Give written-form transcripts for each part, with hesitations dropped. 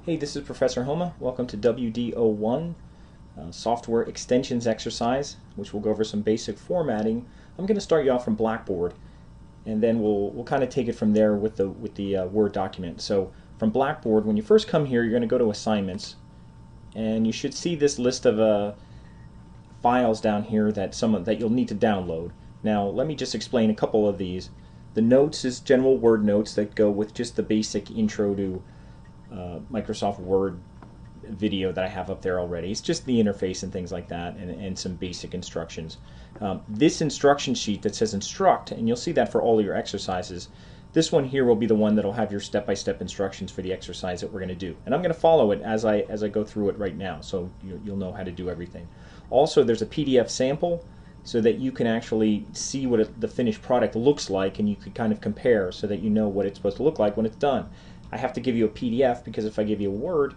Hey, this is Professor Homa. Welcome to WD01 Software Extensions Exercise, which will go over some basic formatting. I'm going to start you off from Blackboard, and then we'll kind of take it from there with the Word document. So from Blackboard, when you first come here, you're going to go to Assignments, and you should see this list of files down here that you'll need to download. Now, let me just explain a couple of these. The notes is general Word notes that go with just the basic intro to Microsoft Word video that I have up there already. It's just the interface and things like that, and some basic instructions. This instruction sheet that says instruct, and you'll see that for all your exercises, this one here will be the one that will have your step-by-step instructions for the exercise that we're going to do. And I'm going to follow it as I go through it right now, so you'll know how to do everything. Also, there's a PDF sample so that you can actually see what the finished product looks like, and you can kind of compare so that you know what it's supposed to look like when it's done. I have to give you a PDF because if I give you a Word,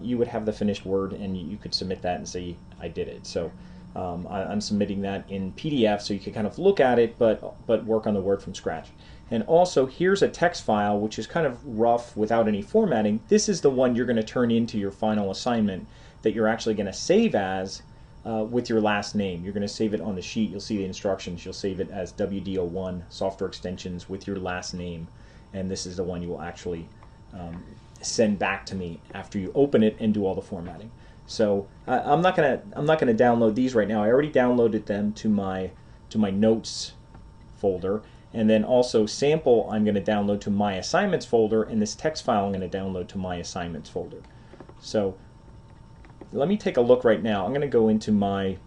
you would have the finished Word and you could submit that and say I did it. So I'm submitting that in PDF so you can kind of look at it but work on the Word from scratch. And also, here's a text file which is kind of rough without any formatting. This is the one you're going to turn into your final assignment that you're actually going to save as with your last name. You're going to save it on the sheet. You'll see the instructions. You'll save it as WD01 Software Extensions with your last name. And this is the one you will actually send back to me after you open it and do all the formatting. So I'm not gonna download these right now. I already downloaded them to my notes folder, and then also sample I'm going to download to my assignments folder, and this text file I'm going to download to my assignments folder. So let me take a look right now. I'm going to go into my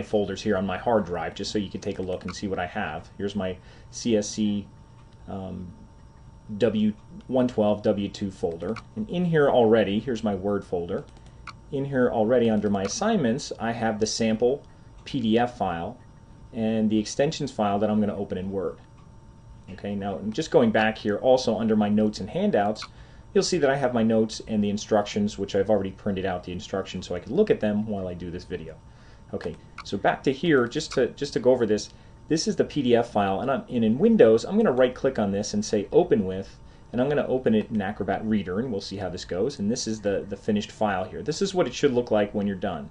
folders here on my hard drive just so you can take a look and see what I have. Here's my CSC W112 W2 folder, and in here already, here's my Word folder. In here already under my assignments, I have the sample PDF file and the extensions file that I'm going to open in Word. Okay, now I'm just going back here also under my notes and handouts. You'll see that I have my notes and the instructions, which I've already printed out the instructions so I can look at them while I do this video. Okay, so back to here, just to go over this. This is the PDF file, and in Windows, I'm going to right-click on this and say Open With, and I'm going to open it in Acrobat Reader, and we'll see how this goes. And this is the finished file here. This is what it should look like when you're done.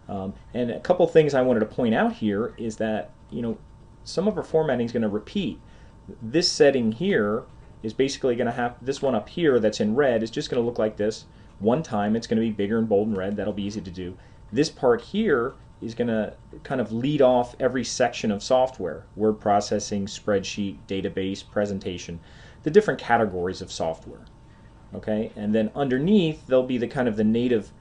And a couple things I wanted to point out here is that some of our formatting is going to repeat. This setting here is basically going to have this one up here that's in red is just going to look like this. One time, it's going to be bigger and bold and red. That'll be easy to do. This part here is going to kind of lead off every section of software: word processing, spreadsheet, database, presentation, the different categories of software. Okay, and then underneath there'll be the kind of the native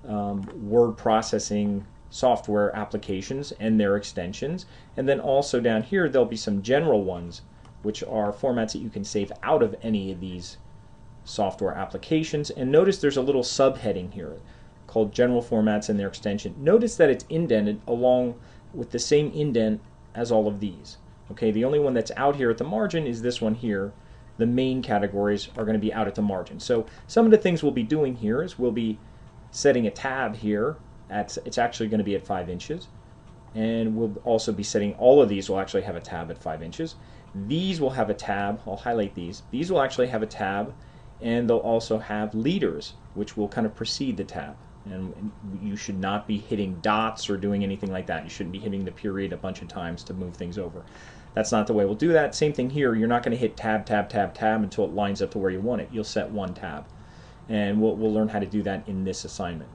word processing software applications and their extensions, and then also down here there'll be some general ones, which are formats that you can save out of any of these software applications. And notice there's a little subheading here called General Formats and their extension. Notice that it's indented along with the same indent as all of these. Okay, the only one that's out here at the margin is this one here. The main categories are going to be out at the margin. So some of the things we'll be doing here is we'll be setting a tab here. It's actually going to be at 5 inches. And we'll also be setting, all of these will actually have a tab at 5 inches. These will have a tab. I'll highlight these. These will actually have a tab, and they'll also have leaders, which will kind of precede the tab. And you should not be hitting dots or doing anything like that. You shouldn't be hitting the period a bunch of times to move things over. That's not the way we'll do that. Same thing here. You're not going to hit tab, tab, tab, tab until it lines up to where you want it. You'll set one tab. And we'll learn how to do that in this assignment.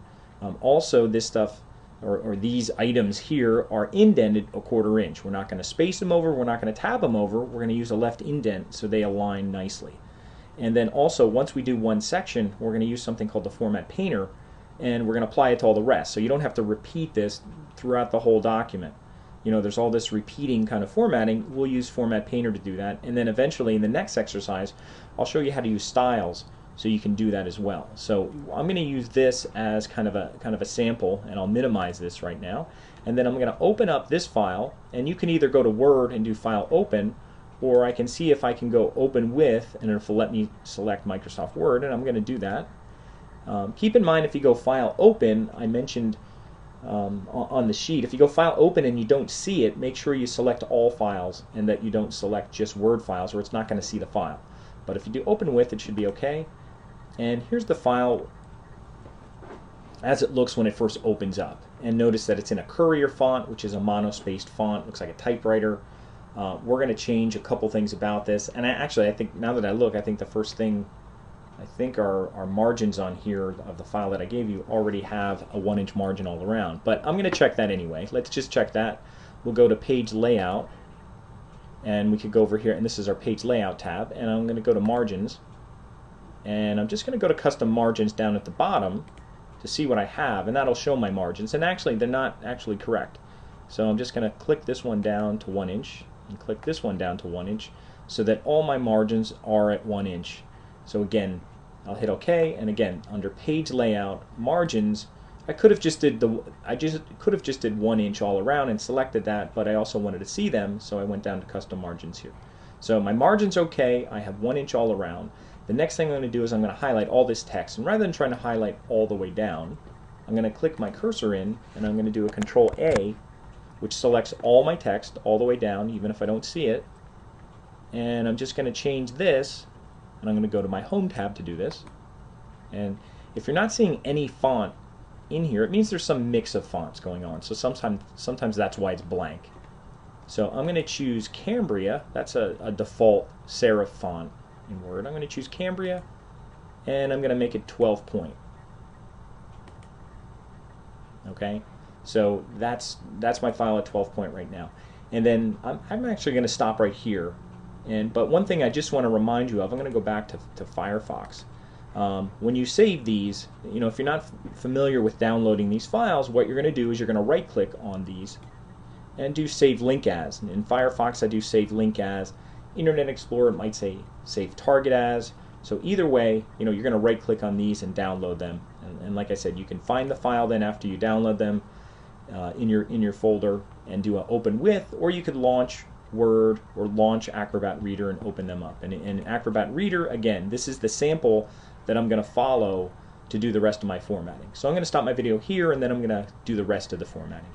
Also, this stuff, or these items here, are indented a 1/4 inch. We're not going to space them over. We're not going to tab them over. We're going to use a left indent so they align nicely. And then also, once we do one section, we're going to use something called the Format Painter, and we're going to apply it to all the rest. So you don't have to repeat this throughout the whole document. There's all this repeating kind of formatting. We'll use Format Painter to do that. And then eventually in the next exercise, I'll show you how to use styles so you can do that as well. So I'm going to use this as kind of a sample, and I'll minimize this right now. And then I'm going to open up this file, and you can either go to Word and do File Open, or I can see if I can go Open With, and it'll let me select Microsoft Word, and I'm going to do that. Keep in mind, if you go File Open, I mentioned on the sheet, if you go File Open and you don't see it, make sure you select all files and that you don't select just Word files, or it's not going to see the file. But if you do Open With, it should be okay. And here's the file as it looks when it first opens up. And notice that it's in a Courier font, which is a monospaced font, looks like a typewriter. We're going to change a couple things about this. And I think now that I look, I think the first thing, our margins on here of the file that I gave you already have a 1-inch margin all around. But I'm going to check that anyway. Let's just check that. We'll go to Page Layout, and we could go over here, and this is our Page Layout tab, and I'm going to go to Margins, and I'm just going to go to Custom Margins down at the bottom to see what I have, and that'll show my margins. And actually, they're not actually correct. So I'm just going to click this one down to 1 inch, and click this one down to 1 inch, so that all my margins are at 1 inch. So again, I'll hit OK, and again, under Page Layout, Margins, I could have just did 1 inch all around and selected that, but I also wanted to see them, so I went down to Custom Margins here. So my margin's okay. I have 1 inch all around. The next thing I'm going to do is I'm going to highlight all this text, and rather than trying to highlight all the way down, I'm going to click my cursor in, and I'm going to do a Control A, which selects all my text all the way down, even if I don't see it. And I'm just going to change this, and I'm going to go to my Home tab to do this. And if you're not seeing any font in here, it means there's some mix of fonts going on. So sometimes that's why it's blank. So I'm going to choose Cambria. That's a default serif font in Word. I'm going to choose Cambria, and I'm going to make it 12 point. Okay, so that's my file at 12 point right now. And then I'm actually going to stop right here. But one thing I just want to remind you of, I'm going to go back to Firefox. When you save these, if you're not familiar with downloading these files, what you're going to do is you're going to right-click on these and do Save Link As. And in Firefox, I do Save Link As. Internet Explorer, it might say Save Target As. So either way, you're going to right-click on these and download them. And like I said, you can find the file then after you download them in your folder and do an Open With, or you could launch Word or launch Acrobat Reader and open them up. And in Acrobat Reader, again, this is the sample that I'm going to follow to do the rest of my formatting. So I'm going to stop my video here, and then I'm going to do the rest of the formatting.